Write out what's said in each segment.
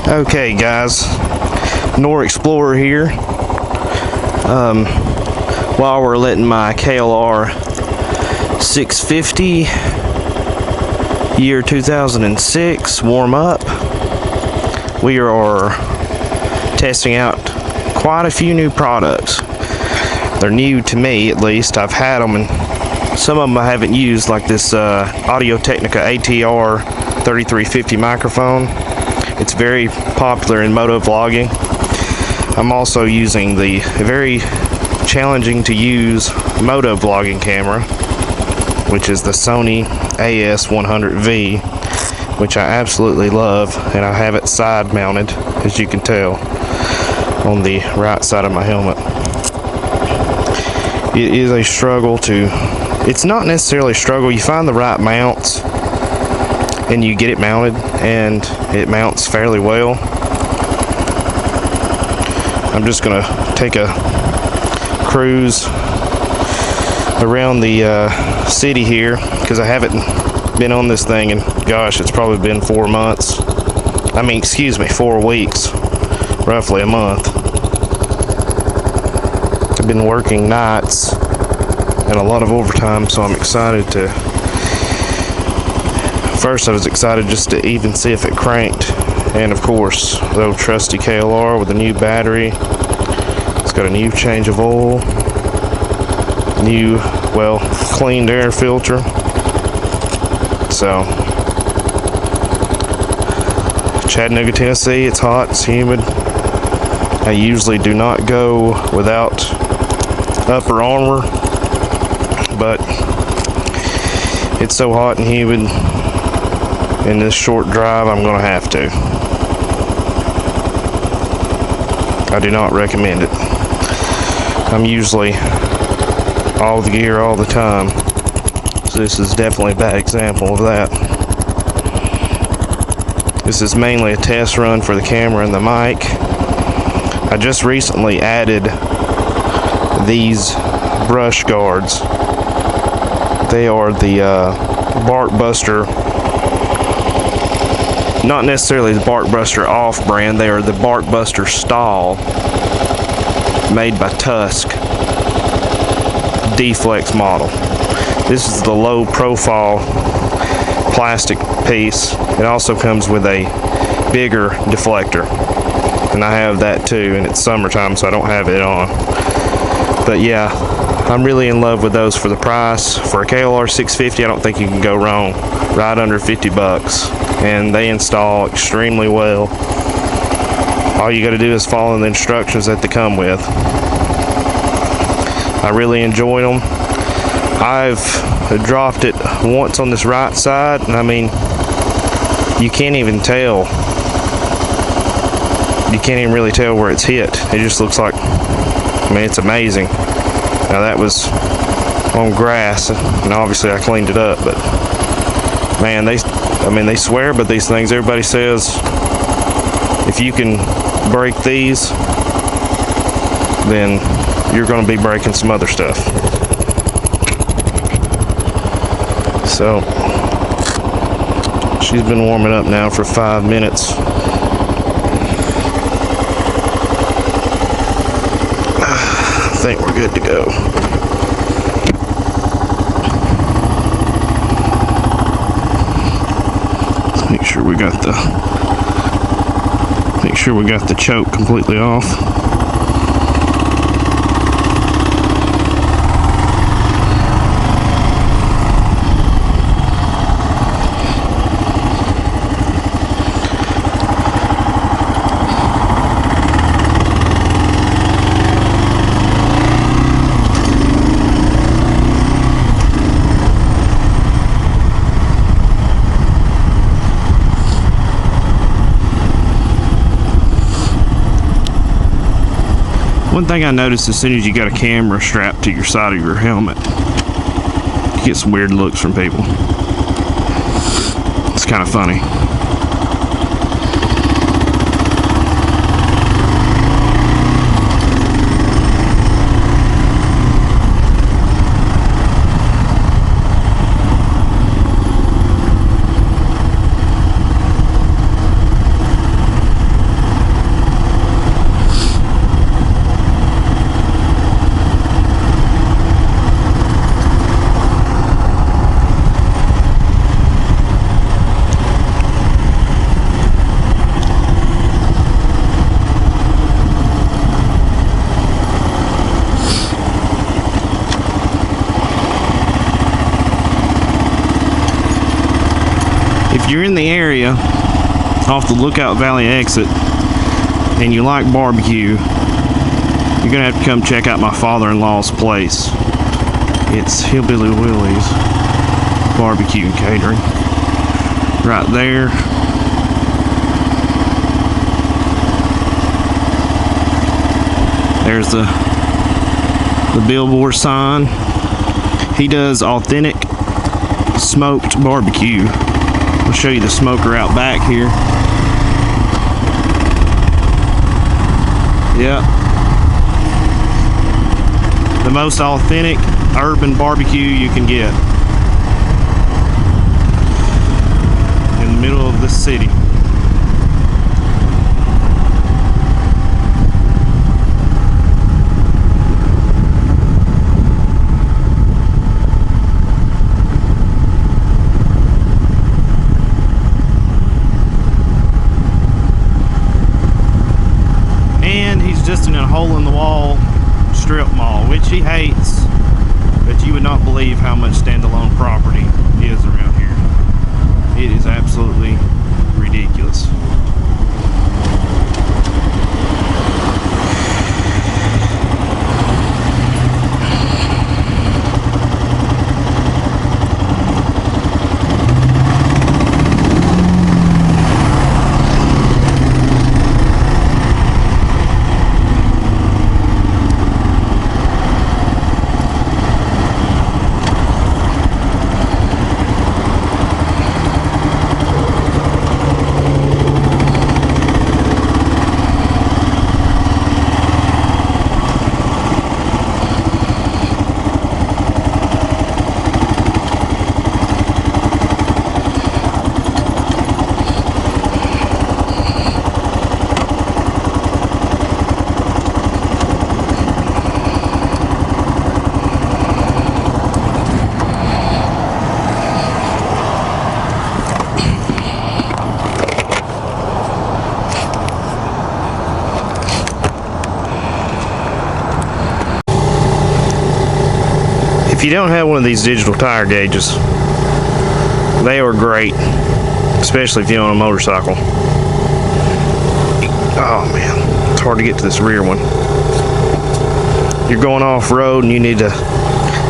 Okay guys, Nor Explorer here. While we're letting my KLR 650 year 2006 warm up, we are testing out quite a few new products. They're new to me, at least. I've had them, and some of them I haven't used, like this Audio-Technica ATR3350 microphone. It's very popular in motovlogging. I'm also using the very challenging to use motovlogging camera, which is the Sony AS100V, which I absolutely love, and I have it side mounted, as you can tell, on the right side of my helmet. It is a struggle to, it's not necessarily a struggle, you find the right mounts and you get it mounted, and it mounts fairly well. I'm just gonna take a cruise around the city here, because I haven't been on this thing, and gosh, it's probably been 4 months. I mean, excuse me, 4 weeks, roughly a month. I've been working nights and a lot of overtime, so I'm excited to. First, I was excited just to even see if it cranked, and of course, the old trusty KLR with a new battery. It's got a new change of oil, new, well, cleaned air filter. So, Chattanooga, Tennessee, it's hot, it's humid. I usually do not go without upper armor, but it's so hot and humid in this short drive, I'm gonna have to. I do not recommend it. I'm usually all the gear all the time, so this is definitely a bad example of that. This is mainly a test run for the camera and the mic. I just recently added these brush guards. They are the Bark Buster, not necessarily the Bark Buster off brand, they are the Bark Buster style, made by Tusk D-Flex model. This is the low profile plastic piece. It also comes with a bigger deflector, and I have that too, and it's summertime, so I don't have it on. But yeah, I'm really in love with those for the price. For a KLR 650, I don't think you can go wrong. Right under 50 bucks, and they install extremely well. All you got to do is follow the instructions that they come with. I really enjoyed them. I've dropped it once on this right side, and I mean, you can't even tell. You can't even really tell where it's hit. It just looks like, I mean, it's amazing. Now that was on grass, and obviously I cleaned it up, but man, they swear by these things. Everybody says if you can break these, then you're going to be breaking some other stuff. So she's been warming up now for 5 minutes. I think we're good to go. Let's make sure we got the choke completely off. One thing I noticed, as soon as you got a camera strapped to your side of your helmet, you get some weird looks from people. It's kind of funny. you're in the area off the Lookout Valley exit and you like barbecue, you're gonna have to come check out my father-in-law's place. It's Hillbilly Willie's Barbecue and Catering. Right there. There's the billboard sign. He does authentic smoked barbecue. I'll show you the smoker out back here. Yeah. The most authentic urban barbecue you can get. In the middle of the city. Just in a hole-in-the-wall strip mall, which he hates, but you would not believe how much standalone property is around here. It is absolutely ridiculous. If you don't have one of these digital tire gauges, they are great, especially if you own a motorcycle. Oh man, it's hard to get to this rear one. You're going off-road and you need to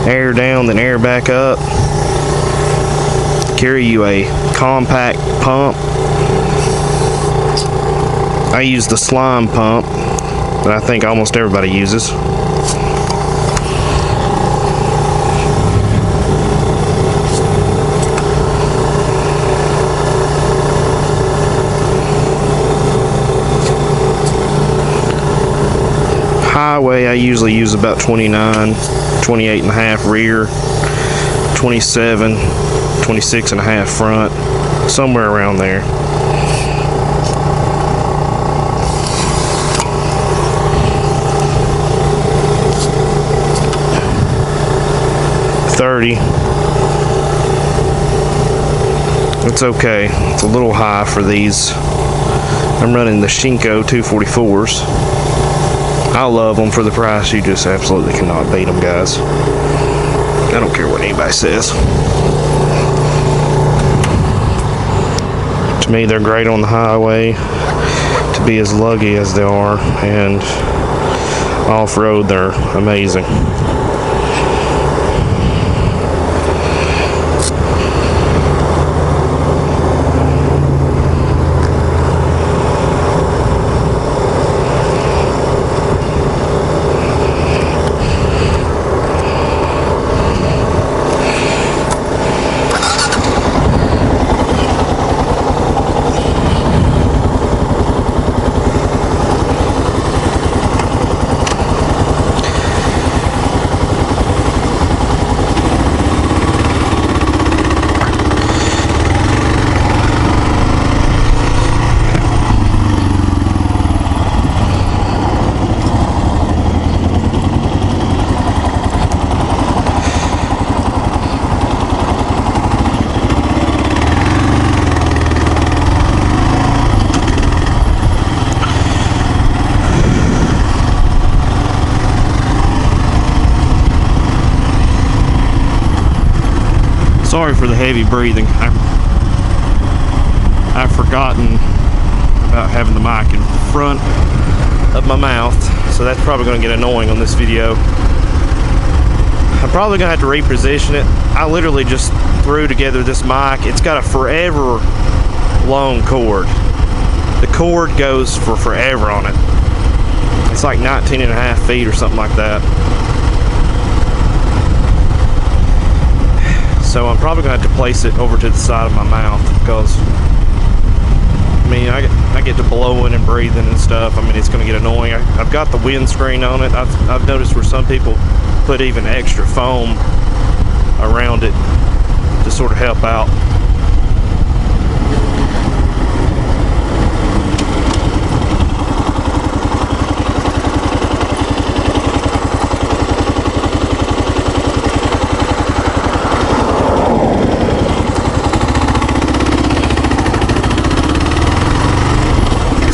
air down, then air back up. Carry you a compact pump. I use the slime pump that I think almost everybody uses. Highway, I usually use about 29, 28 and a half rear, 27, 26 and a half front, somewhere around there. It's okay. It's a little high for these. I'm running the Shinko 244s. I love them for the price. You just absolutely cannot beat them, guys. I don't care what anybody says. To me, they're great on the highway to be as luggy as they are, and off-road they're amazing. Sorry for the heavy breathing. I've forgotten about having the mic in front of my mouth, so that's probably going to get annoying on this video. I'm probably going to have to reposition it. I literally just threw together this mic. It's got a forever long cord. The cord goes for forever on it. It's like 19.5 feet or something like that. So I'm probably going to have to place it over to the side of my mouth, because I mean, I get to blowing and breathing and stuff. I mean, it's going to get annoying. I've got the windscreen on it. I've noticed where some people put even extra foam around it to sort of help out.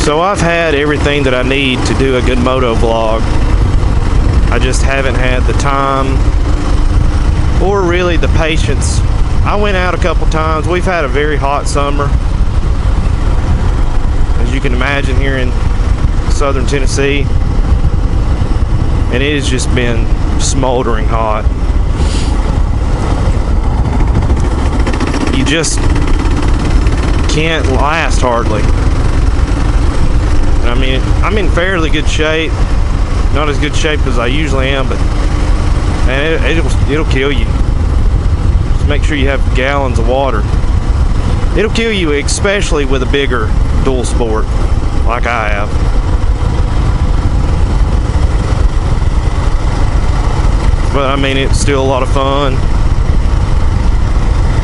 So I've had everything that I need to do a good moto vlog. I just haven't had the time or really the patience. I went out a couple times. We've had a very hot summer, as you can imagine, here in southern Tennessee, and it has just been smoldering hot. You just can't last hardly. I mean, I'm in fairly good shape. Not as good shape as I usually am, but man, it'll kill you. Just make sure you have gallons of water. It'll kill you, especially with a bigger dual sport like I have. But I mean, it's still a lot of fun.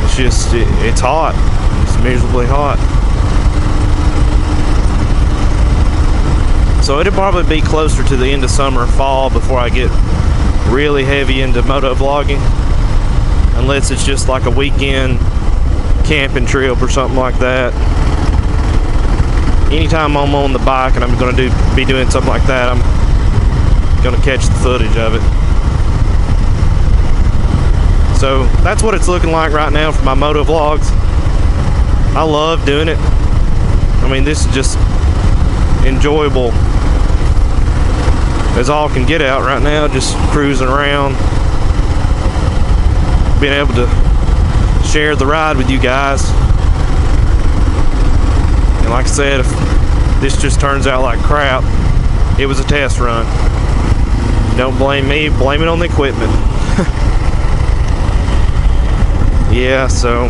It's just, it's hot. It's miserably hot. So it'll probably be closer to the end of summer or fall before I get really heavy into moto vlogging, unless it's just like a weekend camping trip or something like that. Anytime I'm on the bike and I'm going to be doing something like that, I'm going to catch the footage of it. So that's what it's looking like right now for my moto vlogs. I love doing it. I mean, this is just enjoyable as all can get out right now, just cruising around, being able to share the ride with you guys. And like I said, if this just turns out like crap, it was a test run. Don't blame me, blame it on the equipment. Yeah, so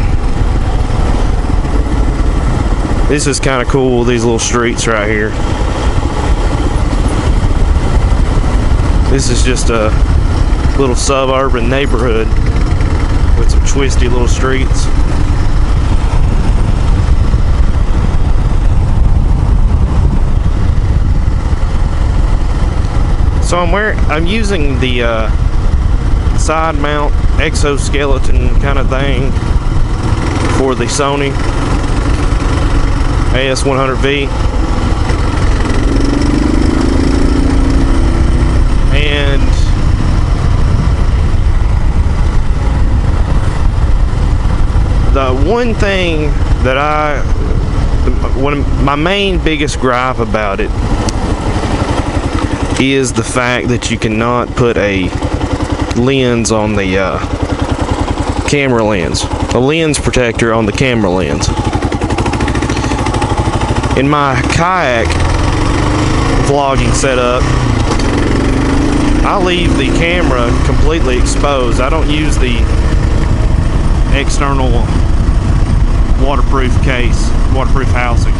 this is kind of cool, these little streets right here. This is just a little suburban neighborhood with some twisty little streets. So I'm using the side mount exoskeleton kind of thing for the Sony AS100V. And the one thing that one of my main biggest gripe about it is the fact that you cannot put a lens on the camera lens, a lens protector on the camera lens. In my kayak vlogging setup, I leave the camera completely exposed. I don't use the external waterproof case, waterproof housing.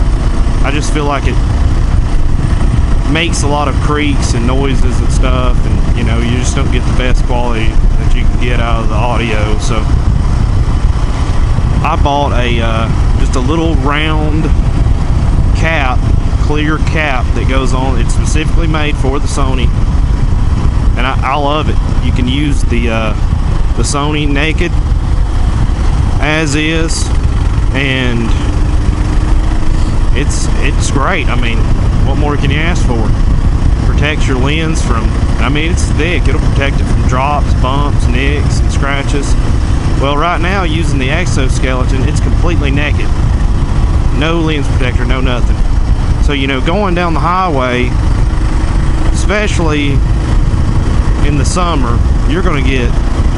I just feel like it makes a lot of creaks and noises and stuff, and you know, you just don't get the best quality that you can get out of the audio. So I bought just a little round cap, clear cap that goes on. It's specifically made for the Sony, and I love it. You can use the Sony naked as is, and it's great. I mean, what more can you ask for? Protects your lens from, I mean, it's thick. It'll protect it from drops, bumps, nicks, and scratches. Well, right now, using the exoskeleton, it's completely naked. No lens protector, no nothing. So, you know, going down the highway, especially in the summer, you're going to get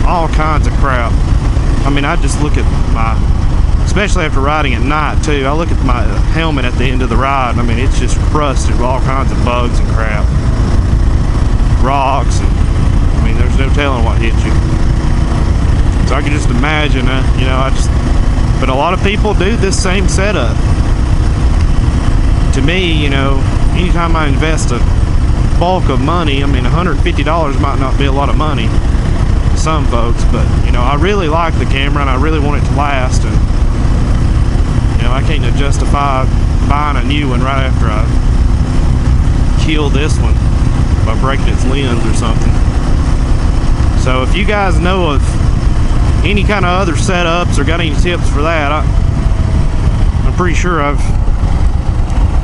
all kinds of crap. I mean, I just look at my, especially after riding at night too, I look at my helmet at the end of the ride. I mean, it's just crusted with all kinds of bugs and crap. Rocks, and I mean, there's no telling what hit you. So I can just imagine, you know, but a lot of people do this same setup. To me, you know, anytime I invest a bulk of money, I mean, $150 might not be a lot of money to some folks, but, you know, I really like the camera and I really want it to last, and, you know, I can't justify buying a new one right after I kill this one by breaking its lens or something. So if you guys know of any kind of other setups or got any tips for that, I'm pretty sure I've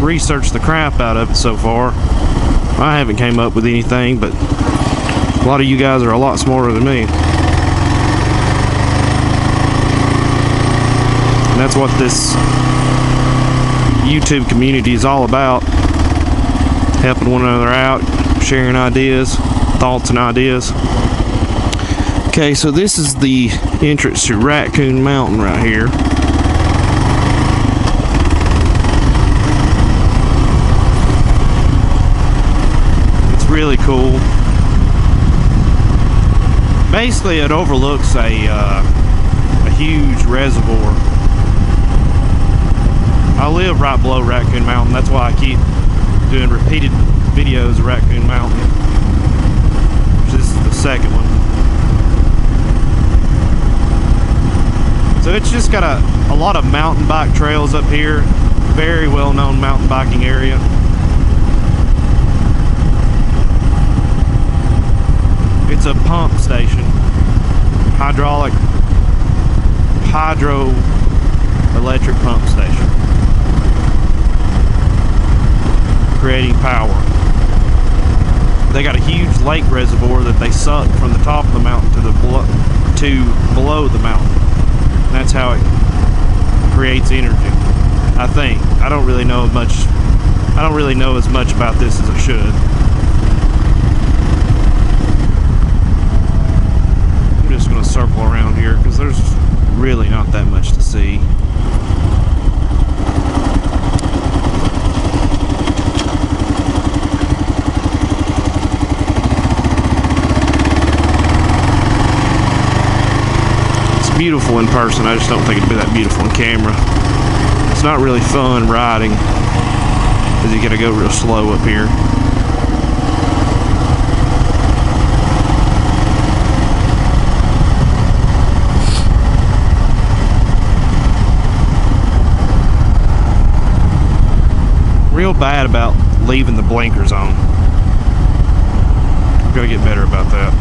researched the crap out of it so far. I haven't came up with anything, but a lot of you guys are a lot smarter than me. And that's what this YouTube community is all about. Helping one another out, sharing ideas, thoughts and ideas. Okay, so this is the entrance to Raccoon Mountain right here. It's really cool. Basically, it overlooks a huge reservoir. I live right below Raccoon Mountain. That's why I keep doing repeated videos of Raccoon Mountain. This is the second one. So it's just got a lot of mountain bike trails up here. Very well known mountain biking area. It's a pump station. Hydroelectric pump station. Creating power. They got a huge lake reservoir that they suck from the top of the mountain to below the mountain. And that's how it creates energy, I think. I don't really know as much about this as I should. I'm just going to circle around here because there's really not that much to see. Beautiful in person. I just don't think it'd be that beautiful in camera. It's not really fun riding because you gotta go real slow up here. Real bad about leaving the blinkers on. I'm gonna get better about that.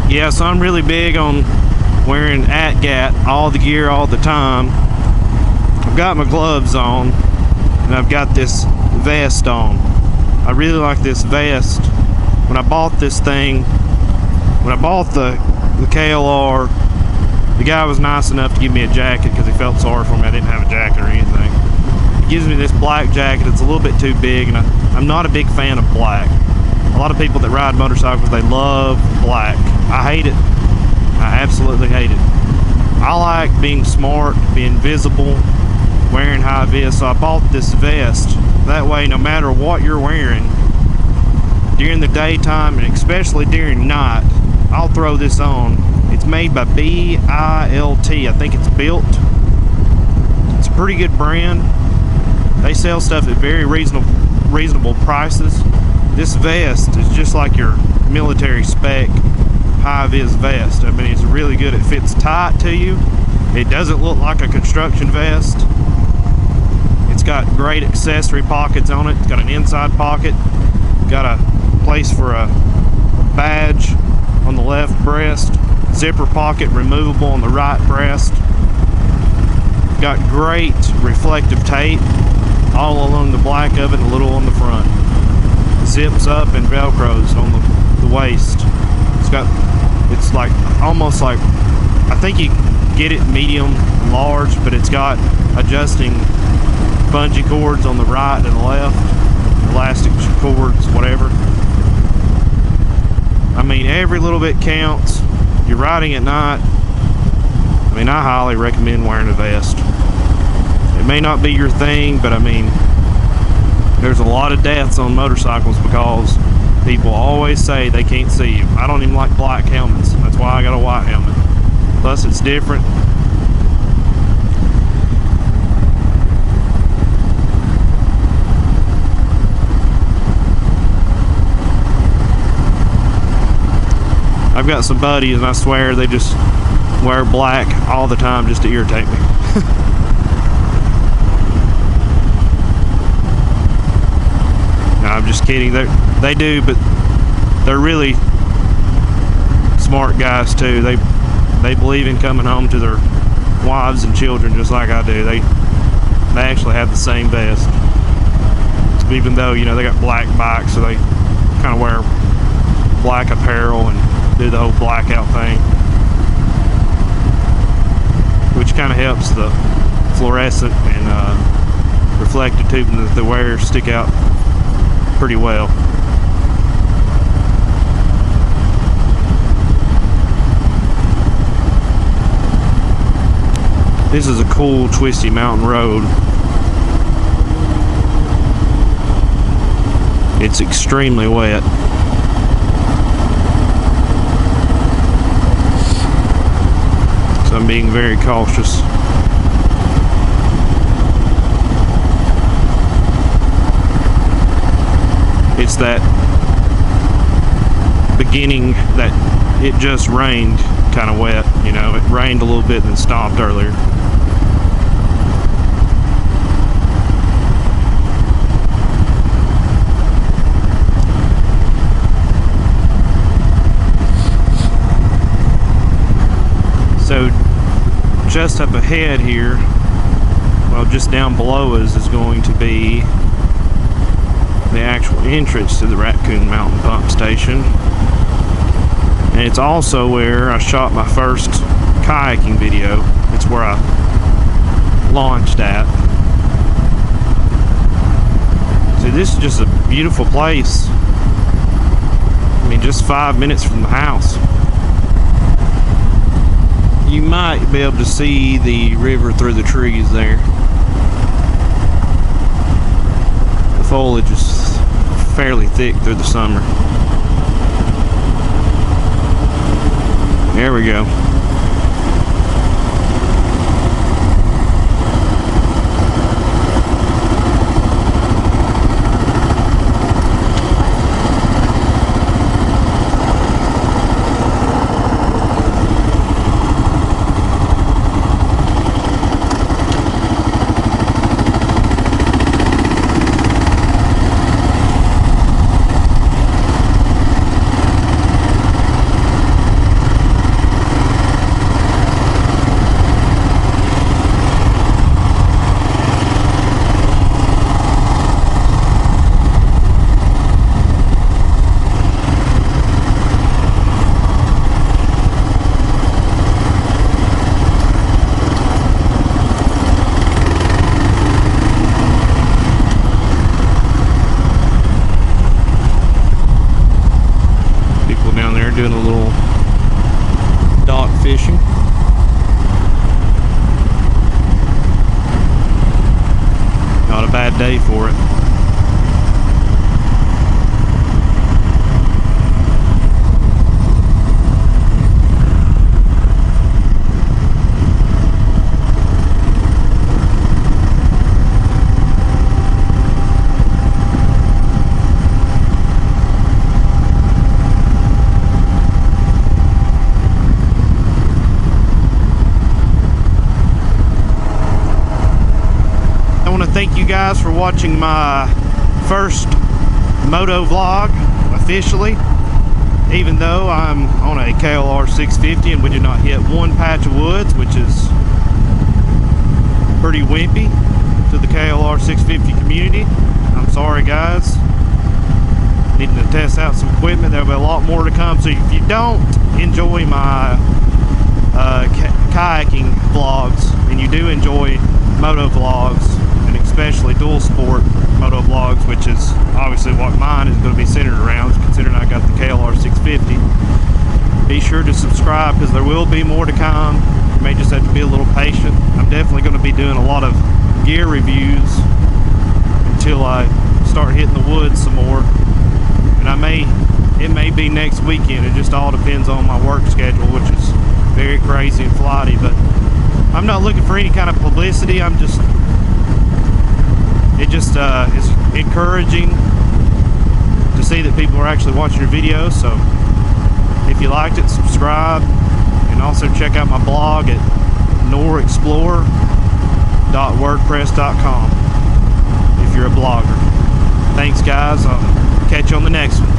Yeah, so I'm really big on wearing ATGAT, all the gear, all the time. I've got my gloves on, and I've got this vest on. I really like this vest. When I bought this thing, when I bought the KLR, the guy was nice enough to give me a jacket because he felt sorry for me. I didn't have a jacket or anything. He gives me this black jacket. It's a little bit too big, and I'm not a big fan of black. A lot of people that ride motorcycles, they love black. I hate it. I absolutely hate it. I like being smart, being visible, wearing high vis. So I bought this vest. That way, no matter what you're wearing, during the daytime and especially during night, I'll throw this on. It's made by BILT. I think it's built. It's a pretty good brand. They sell stuff at very reasonable prices. This vest is just like your military spec high-vis vest. I mean, it's really good. It fits tight to you. It doesn't look like a construction vest. It's got great accessory pockets on it. It's got an inside pocket. Got a place for a badge on the left breast. Zipper pocket removable on the right breast. Got great reflective tape. all along the black of it, and a little on the front. Zips up and velcros on the waist. It's like almost like, I think you get it medium large, but it's got adjusting bungee cords on the right and the left, elastic cords, whatever. I mean, every little bit counts. You're riding at night. I mean, I highly recommend wearing a vest. It may not be your thing, but I mean, there's a lot of deaths on motorcycles because people always say they can't see you. I don't even like black helmets. That's why I got a white helmet. Plus, it's different. I've got some buddies, and I swear they just wear black all the time just to irritate me. No, I'm just kidding. They do, but they're really smart guys too. They believe in coming home to their wives and children just like I do. They actually have the same vest, even though, you know, they got black bikes, so they kind of wear black apparel and do the whole blackout thing, which kind of helps the fluorescent and reflective tubing that they wear stick out pretty well. This is a cool twisty mountain road. It's extremely wet. So I'm being very cautious. It's that beginning that it just rained kind of wet, you know. It rained a little bit and then stopped earlier. So just up ahead here, well, just down below us is going to be the actual entrance to the Raccoon Mountain Pump Station. And it's also where I shot my first kayaking video. It's where I launched at. See, this is just a beautiful place. I mean, just 5 minutes from the house. You might be able to see the river through the trees there. The foliage is fairly thick through the summer. There we go. Doing a little dock fishing. Not a bad day for it. Thank you guys for watching my first Motovlog officially, even though I'm on a KLR 650 and we did not hit one patch of woods, which is pretty wimpy to the KLR 650 community. I'm sorry guys, needing to test out some equipment. There'll be a lot more to come. So if you don't enjoy my kayaking vlogs and you do enjoy moto vlogs, and especially dual sport moto vlogs, which is obviously what mine is going to be centered around, considering I got the KLR 650, be sure to subscribe because there will be more to come. You may just have to be a little patient. I'm definitely going to be doing a lot of gear reviews until I start hitting the woods some more, and it may be next weekend. It just all depends on my work schedule, which is very crazy and flighty. But I'm not looking for any kind of publicity. It just is encouraging to see that people are actually watching your videos. So if you liked it, subscribe, and also check out my blog at norexplorer.wordpress.com if you're a blogger. Thanks guys, I'll catch you on the next one.